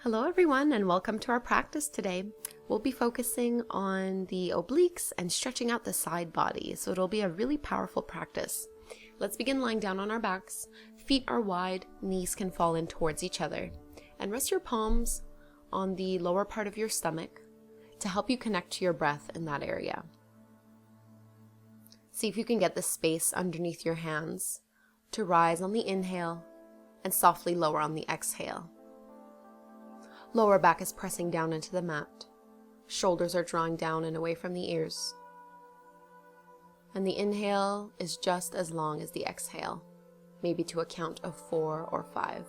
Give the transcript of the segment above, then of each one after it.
Hello everyone and welcome to our practice today. We'll be focusing on the obliques and stretching out the side body, so it'll be a really powerful practice. Let's begin lying down on our backs. Feet are wide, knees can fall in towards each other. And rest your palms on the lower part of your stomach to help you connect to your breath in that area. See if you can get the space underneath your hands to rise on the inhale and softly lower on the exhale. Lower back is pressing down into the mat. Shoulders are drawing down and away from the ears. And the inhale is just as long as the exhale, maybe to a count of 4 or 5.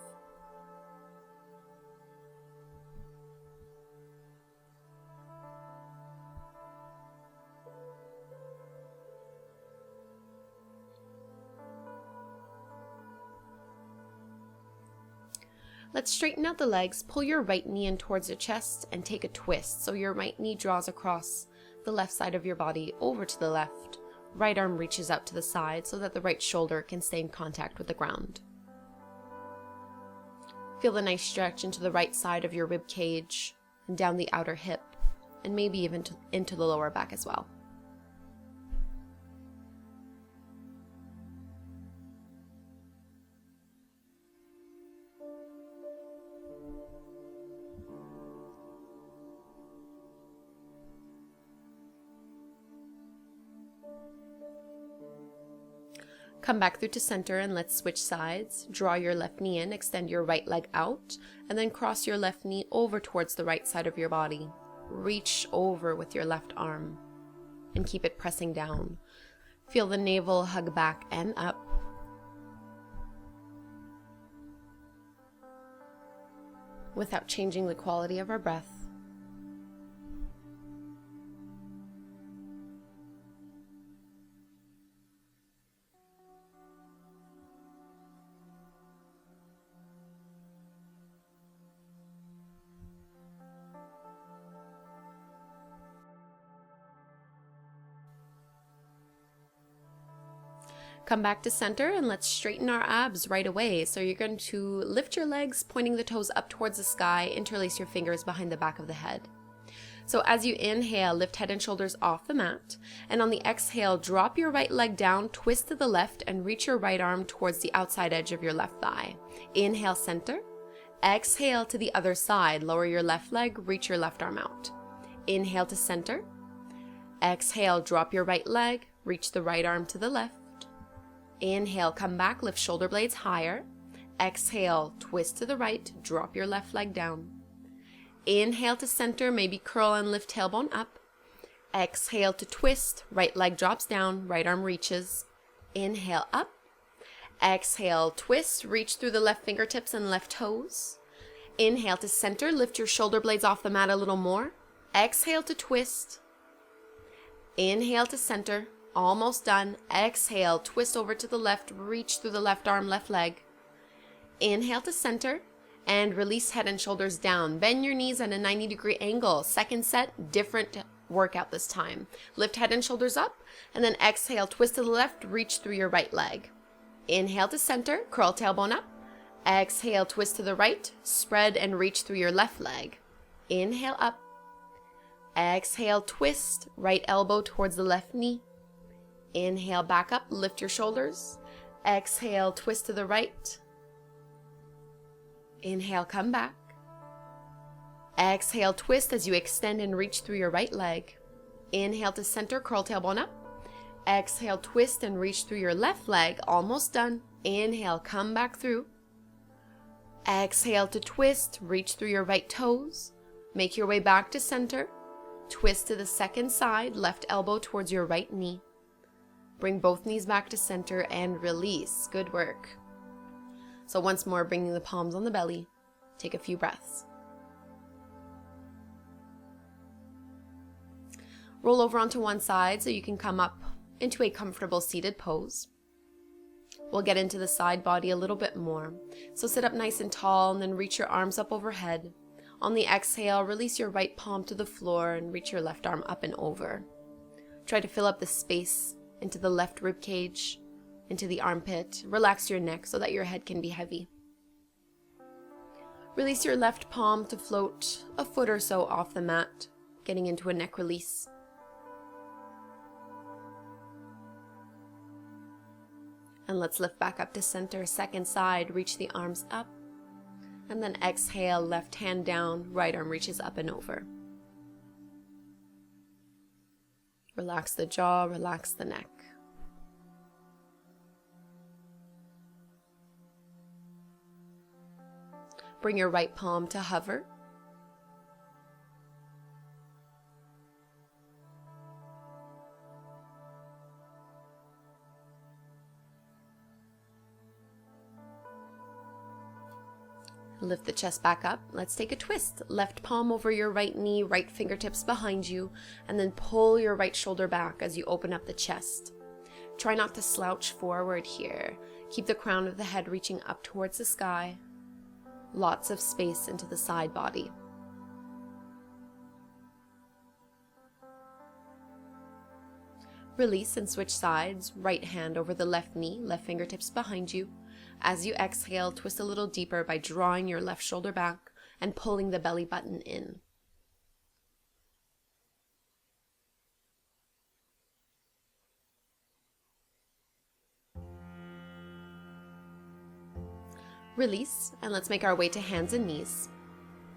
Let's straighten out the legs, pull your right knee in towards your chest and take a twist. So your right knee draws across the left side of your body over to the left. Right arm reaches out to the side so that the right shoulder can stay in contact with the ground. Feel the nice stretch into the right side of your rib cage and down the outer hip and maybe even into the lower back as well. Come back through to center and let's switch sides. Draw your left knee in, extend your right leg out, and then cross your left knee over towards the right side of your body. Reach over with your left arm and keep it pressing down. Feel the navel hug back and up. Without changing the quality of our breath. Come back to center and let's straighten our abs right away. So you're going to lift your legs, pointing the toes up towards the sky, interlace your fingers behind the back of the head. So as you inhale, lift head and shoulders off the mat, and on the exhale, drop your right leg down, twist to the left, and reach your right arm towards the outside edge of your left thigh. Inhale, center. Exhale to the other side, lower your left leg, reach your left arm out. Inhale to center. Exhale, drop your right leg, reach the right arm to the left. Inhale, come back, lift shoulder blades higher. Exhale, twist to the right, drop your left leg down. Inhale to center, maybe curl and lift tailbone up. Exhale to twist, right leg drops down, right arm reaches. Inhale up. Exhale, twist, reach through the left fingertips and left toes. Inhale to center, lift your shoulder blades off the mat a little more. Exhale to twist. Inhale to center. Almost done. Exhale, twist over to the left, reach through the left arm, left leg. Inhale to center and release head and shoulders down. Bend your knees at a 90-degree angle. Second set, different workout this time. Lift head and shoulders up and then exhale, twist to the left, reach through your right leg. Inhale to center, curl tailbone up. Exhale, twist to the right, spread and reach through your left leg. Inhale up. Exhale, twist, right elbow towards the left knee. Inhale, back up, lift your shoulders. Exhale, twist to the right. Inhale, come back. Exhale, twist as you extend and reach through your right leg. Inhale to center, curl tailbone up. Exhale, twist and reach through your left leg. Almost done. Inhale, come back through. Exhale to twist, reach through your right toes. Make your way back to center. Twist to the second side, left elbow towards your right knee. Bring both knees back to center and release. Good work. So once more, bringing the palms on the belly. Take a few breaths. Roll over onto one side so you can come up into a comfortable seated pose. We'll get into the side body a little bit more. So sit up nice and tall and then reach your arms up overhead. On the exhale, release your right palm to the floor and reach your left arm up and over. Try to fill up the space into the left rib cage, into the armpit. Relax your neck so that your head can be heavy. Release your left palm to float a foot or so off the mat, getting into a neck release. And let's lift back up to center. Second side, reach the arms up. And then exhale, left hand down, right arm reaches up and over. Relax the jaw, relax the neck. Bring your right palm to hover. Lift the chest back up. Let's take a twist. Left palm over your right knee, right fingertips behind you, and then pull your right shoulder back as you open up the chest. Try not to slouch forward here. Keep the crown of the head reaching up towards the sky. Lots of space into the side body. Release and switch sides. Right hand over the left knee, left fingertips behind you. As you exhale, twist a little deeper by drawing your left shoulder back and pulling the belly button in. Release, and let's make our way to hands and knees.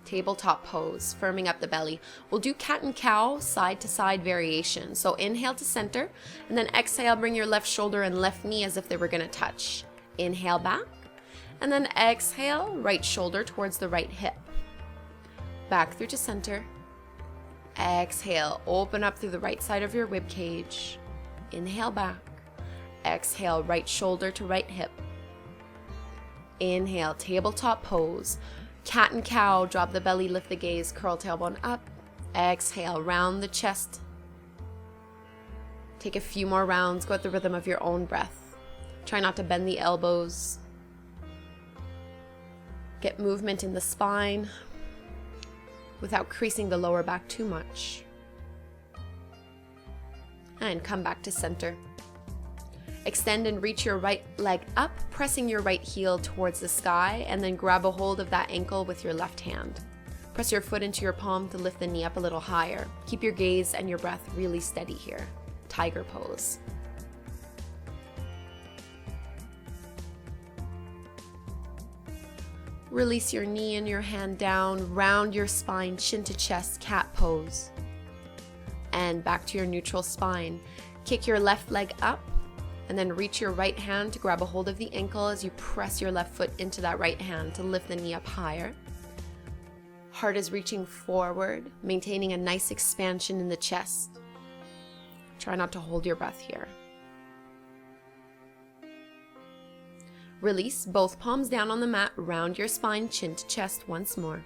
Tabletop pose, firming up the belly. We'll do cat and cow, side to side variation. So inhale to center, and then exhale, bring your left shoulder and left knee as if they were going to touch. Inhale back, and then exhale, right shoulder towards the right hip. Back through to center. Exhale, open up through the right side of your rib cage. Inhale back. Exhale, right shoulder to right hip. Inhale, tabletop pose. Cat and cow, drop the belly, lift the gaze, curl tailbone up. Exhale, round the chest. Take a few more rounds, go at the rhythm of your own breath. Try not to bend the elbows. Get movement in the spine without creasing the lower back too much. And come back to center. Extend and reach your right leg up, pressing your right heel towards the sky, and then grab a hold of that ankle with your left hand. Press your foot into your palm to lift the knee up a little higher. Keep your gaze and your breath really steady here. Tiger pose. Release your knee and your hand down, round your spine, chin to chest, cat pose. And back to your neutral spine. Kick your left leg up, and then reach your right hand to grab a hold of the ankle as you press your left foot into that right hand to lift the knee up higher. Heart is reaching forward, maintaining a nice expansion in the chest. Try not to hold your breath here. Release, both palms down on the mat, round your spine, chin to chest once more.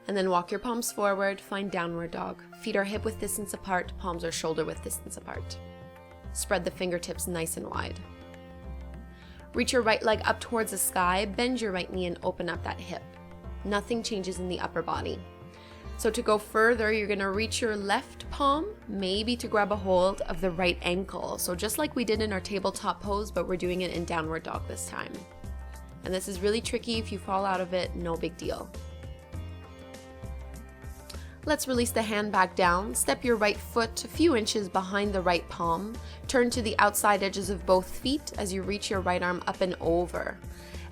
And then walk your palms forward, find downward dog. Feet are hip width distance apart, palms are shoulder width distance apart. Spread the fingertips nice and wide. Reach your right leg up towards the sky, bend your right knee and open up that hip. Nothing changes in the upper body. So to go further, you're gonna reach your left palm, maybe to grab a hold of the right ankle. So just like we did in our tabletop pose, but we're doing it in downward dog this time. And this is really tricky. If you fall out of it, no big deal. Let's release the hand back down. Step your right foot a few inches behind the right palm. Turn to the outside edges of both feet as you reach your right arm up and over.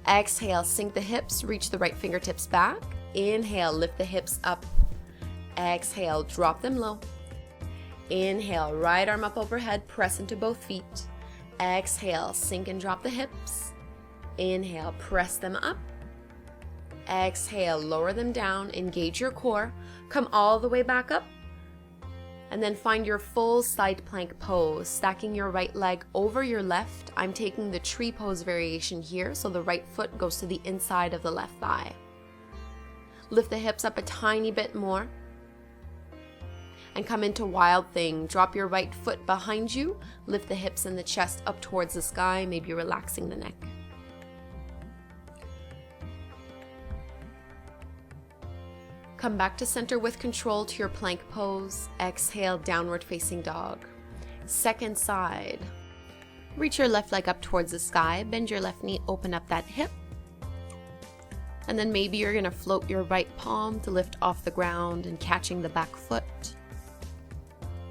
Exhale, sink the hips, reach the right fingertips back. Inhale, lift the hips up. Exhale, drop them low. Inhale, right arm up overhead, press into both feet. Exhale, sink and drop the hips. Inhale, press them up. Exhale, lower them down, engage your core. Come all the way back up. And then find your full side plank pose, stacking your right leg over your left. I'm taking the tree pose variation here, so the right foot goes to the inside of the left thigh. Lift the hips up a tiny bit more. And come into wild thing. Drop your right foot behind you. Lift the hips and the chest up towards the sky, maybe relaxing the neck. Come back to center with control to your plank pose. Exhale, downward facing dog. Second side. Reach your left leg up towards the sky. Bend your left knee, open up that hip. And then maybe you're gonna float your right palm to lift off the ground and catching the back foot.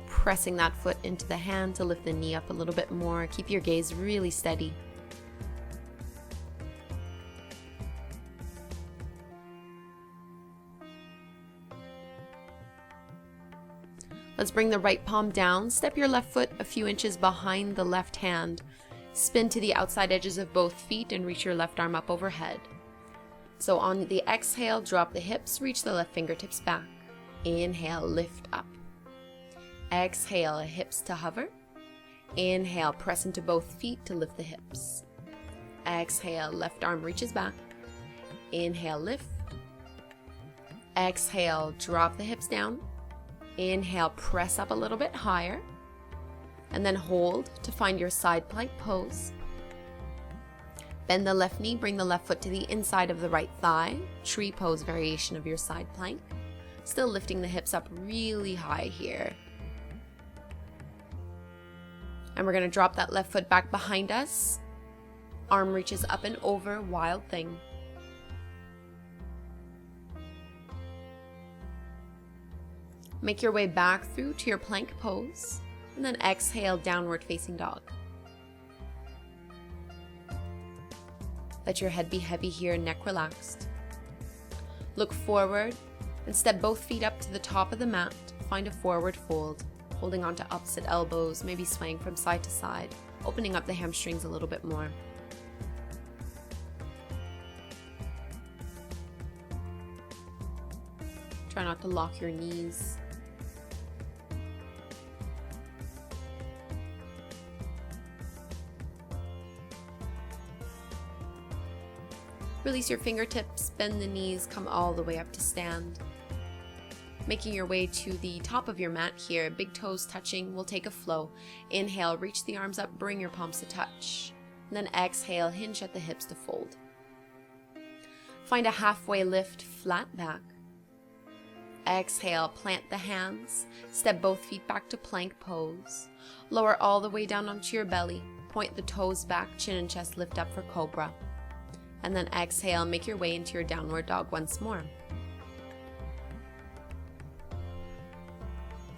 Pressing that foot into the hand to lift the knee up a little bit more. Keep your gaze really steady. Let's bring the right palm down. Step your left foot a few inches behind the left hand. Spin to the outside edges of both feet and reach your left arm up overhead. So on the exhale, drop the hips, reach the left fingertips back. Inhale, lift up. Exhale, hips to hover. Inhale, press into both feet to lift the hips. Exhale, left arm reaches back. Inhale, lift. Exhale, drop the hips down. Inhale, press up a little bit higher. And then hold to find your side plank pose. Bend the left knee, bring the left foot to the inside of the right thigh. Tree pose variation of your side plank. Still lifting the hips up really high here. And we're gonna drop that left foot back behind us. Arm reaches up and over, wild thing. Make your way back through to your plank pose. And then exhale, downward facing dog. Let your head be heavy here, neck relaxed. Look forward and step both feet up to the top of the mat. Find a forward fold, holding onto opposite elbows, maybe swaying from side to side, opening up the hamstrings a little bit more. Try not to lock your knees. Release your fingertips, bend the knees, come all the way up to stand. Making your way to the top of your mat here, big toes touching, we'll take a flow. Inhale, reach the arms up, bring your palms to touch. And then exhale, hinge at the hips to fold. Find a halfway lift, flat back. Exhale, plant the hands, step both feet back to plank pose. Lower all the way down onto your belly, point the toes back, chin and chest lift up for cobra. And then exhale, make your way into your downward dog once more.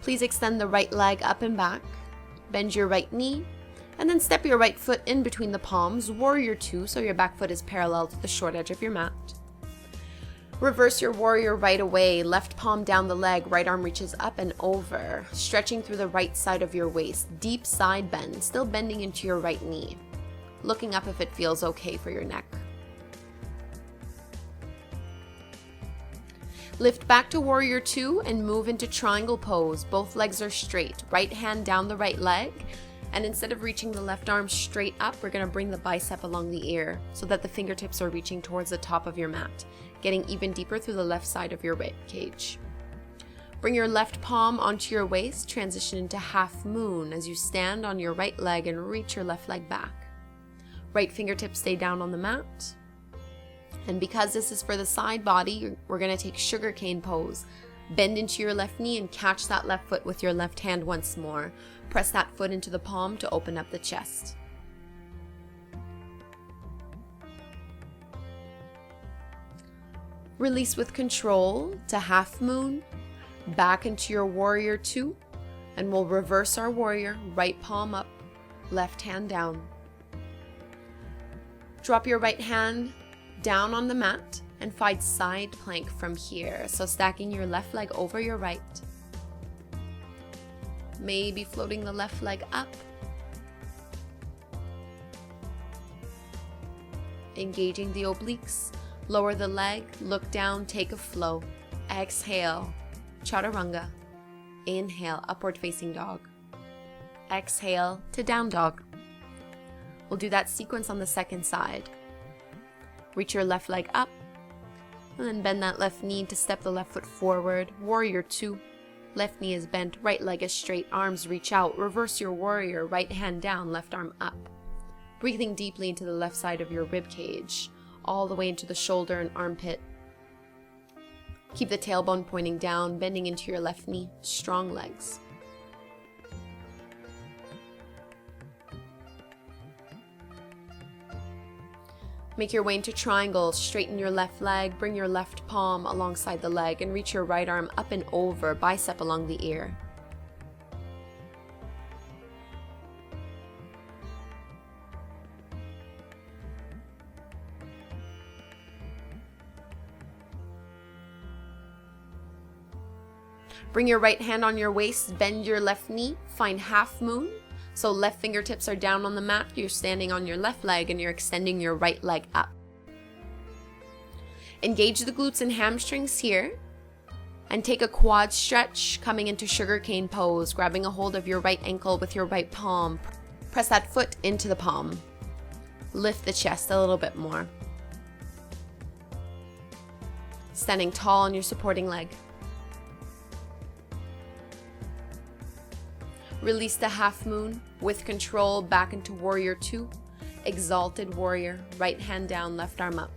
Please extend the right leg up and back, bend your right knee, and then step your right foot in between the palms, warrior two, so your back foot is parallel to the short edge of your mat. Reverse your warrior right away, left palm down the leg, right arm reaches up and over, stretching through the right side of your waist, deep side bend, still bending into your right knee, looking up if it feels okay for your neck. Lift back to warrior two and move into triangle pose. Both legs are straight. Right hand down the right leg. And instead of reaching the left arm straight up, we're gonna bring the bicep along the ear so that the fingertips are reaching towards the top of your mat, getting even deeper through the left side of your ribcage. Bring your left palm onto your waist, transition into half moon as you stand on your right leg and reach your left leg back. Right fingertips stay down on the mat. And because this is for the side body, we're going to take sugarcane pose. Bend into your left knee and catch that left foot with your left hand once more. Press that foot into the palm to open up the chest. Release with control to half moon, back into your warrior two, and we'll reverse our warrior, right palm up, left hand down. Drop your right hand down on the mat and find side plank from here. So stacking your left leg over your right. Maybe floating the left leg up. Engaging the obliques. Lower the leg, look down, take a flow. Exhale, chaturanga. Inhale, upward facing dog. Exhale to down dog. We'll do that sequence on the second side. Reach your left leg up, and then bend that left knee to step the left foot forward. Warrior two, left knee is bent, right leg is straight, arms reach out. Reverse your warrior, right hand down, left arm up. Breathing deeply into the left side of your rib cage, all the way into the shoulder and armpit. Keep the tailbone pointing down, bending into your left knee, strong legs. Make your way into triangle, straighten your left leg, bring your left palm alongside the leg, and reach your right arm up and over, bicep along the ear. Bring your right hand on your waist, bend your left knee, find half moon. So left fingertips are down on the mat, you're standing on your left leg and you're extending your right leg up. Engage the glutes and hamstrings here. And take a quad stretch, coming into sugarcane pose, grabbing a hold of your right ankle with your right palm. Press that foot into the palm. Lift the chest a little bit more. Standing tall on your supporting leg. Release the half moon with control back into warrior 2. Exalted warrior, right hand down, left arm up.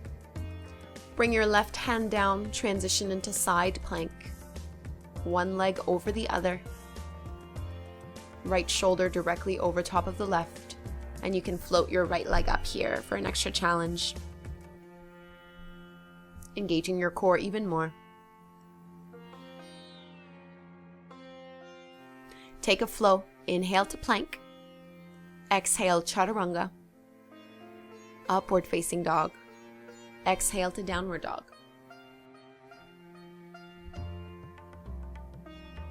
Bring your left hand down, transition into side plank. One leg over the other. Right shoulder directly over top of the left. And you can float your right leg up here for an extra challenge. Engaging your core even more. Take a flow. Inhale to plank. Exhale, chaturanga. Upward facing dog. Exhale to downward dog.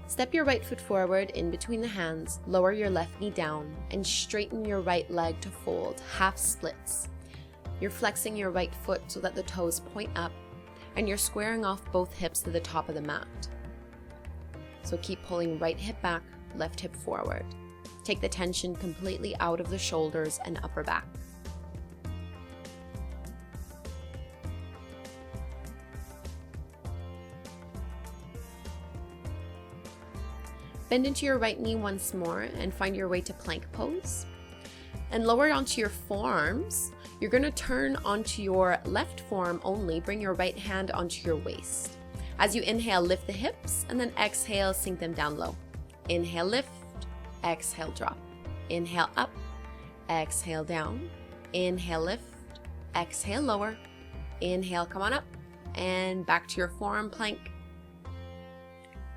Step your right foot forward in between the hands, lower your left knee down, and straighten your right leg to fold, half splits. You're flexing your right foot so that the toes point up, and you're squaring off both hips to the top of the mat. So keep pulling right hip back, left hip forward. Take the tension completely out of the shoulders and upper back. Bend into your right knee once more and find your way to plank pose. And lower onto your forearms. You're going to turn onto your left forearm only. Bring your right hand onto your waist. As you inhale, lift the hips, and then exhale, sink them down low. Inhale, lift. Exhale, drop. Inhale, up. Exhale, down. Inhale, lift. Exhale, lower. Inhale, come on up. And back to your forearm plank.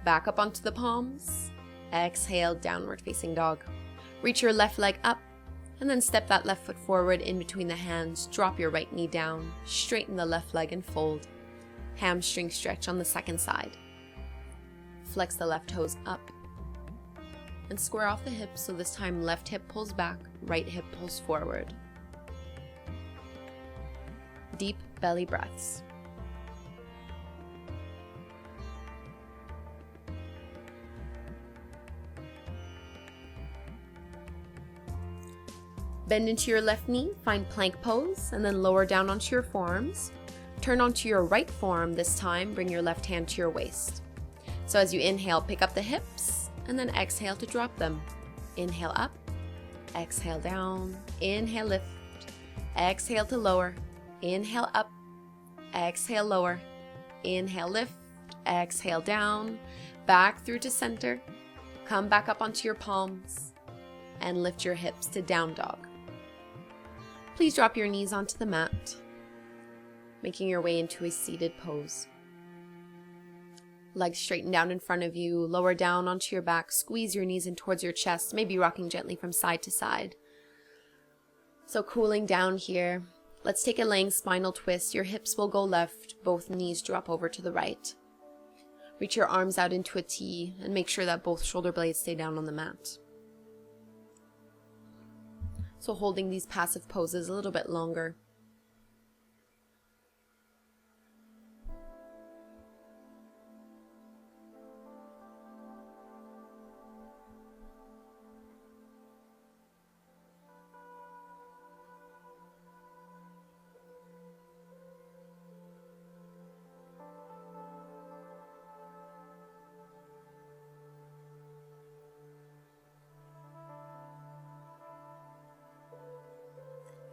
Back up onto the palms. Exhale, downward facing dog. Reach your left leg up, and then step that left foot forward in between the hands. Drop your right knee down. Straighten the left leg and fold. Hamstring stretch on the second side. Flex the left toes up. And square off the hips, so this time left hip pulls back, right hip pulls forward. Deep belly breaths. Bend into your left knee, find plank pose, and then lower down onto your forearms. Turn onto your right forearm this time, bring your left hand to your waist. So as you inhale, pick up the hips, and then exhale to drop them. Inhale up, exhale down, inhale lift, exhale to lower, inhale up, exhale lower, inhale lift, exhale down, back through to center, come back up onto your palms, and lift your hips to down dog. Please drop your knees onto the mat, making your way into a seated pose. Legs straighten down in front of you, lower down onto your back, squeeze your knees in towards your chest, maybe rocking gently from side to side. So cooling down here, let's take a laying spinal twist. Your hips will go left, both knees drop over to the right. Reach your arms out into a T and make sure that both shoulder blades stay down on the mat. So holding these passive poses a little bit longer.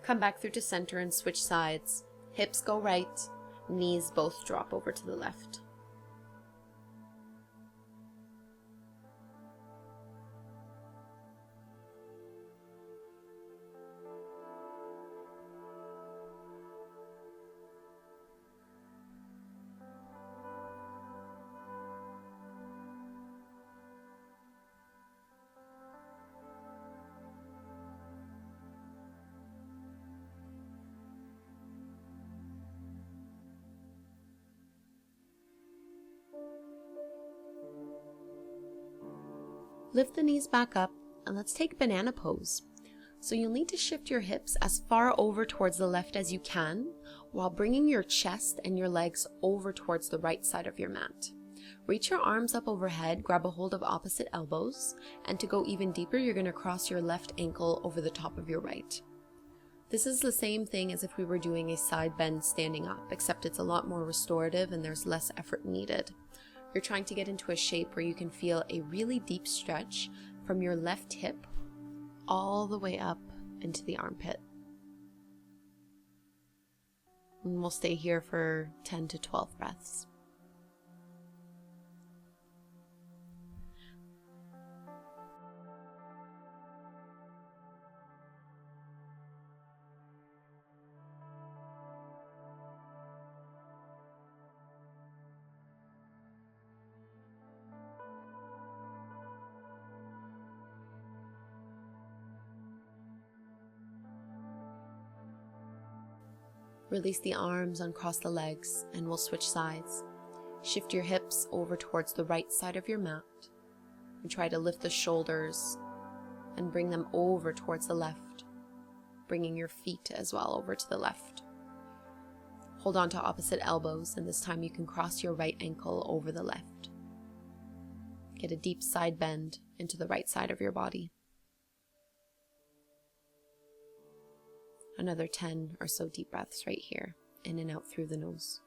Come back through to center and switch sides. Hips go right, knees both drop over to the left. Lift the knees back up and let's take banana pose. So you'll need to shift your hips as far over towards the left as you can, while bringing your chest and your legs over towards the right side of your mat. Reach your arms up overhead, grab a hold of opposite elbows, and to go even deeper, you're going to cross your left ankle over the top of your right. This is the same thing as if we were doing a side bend standing up, except it's a lot more restorative and there's less effort needed. You're trying to get into a shape where you can feel a really deep stretch from your left hip all the way up into the armpit. And we'll stay here for 10 to 12 breaths. Release the arms, uncross the legs, and we'll switch sides. Shift your hips over towards the right side of your mat and try to lift the shoulders and bring them over towards the left, bringing your feet as well over to the left. Hold on to opposite elbows, and this time you can cross your right ankle over the left. Get a deep side bend into the right side of your body. Another 10 or so deep breaths right here, in and out through the nose.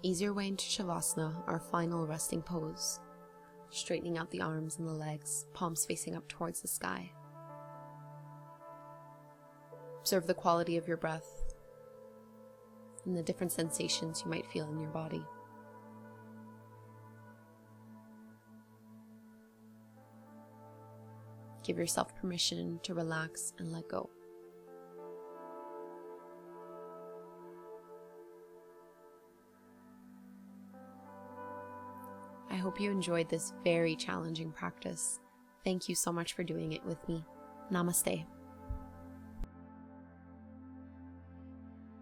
Ease your way into Shavasana, our final resting pose, straightening out the arms and the legs, palms facing up towards the sky. Observe the quality of your breath and the different sensations you might feel in your body. Give yourself permission to relax and let go. I hope you enjoyed this very challenging practice. Thank you so much for doing it with me. Namaste.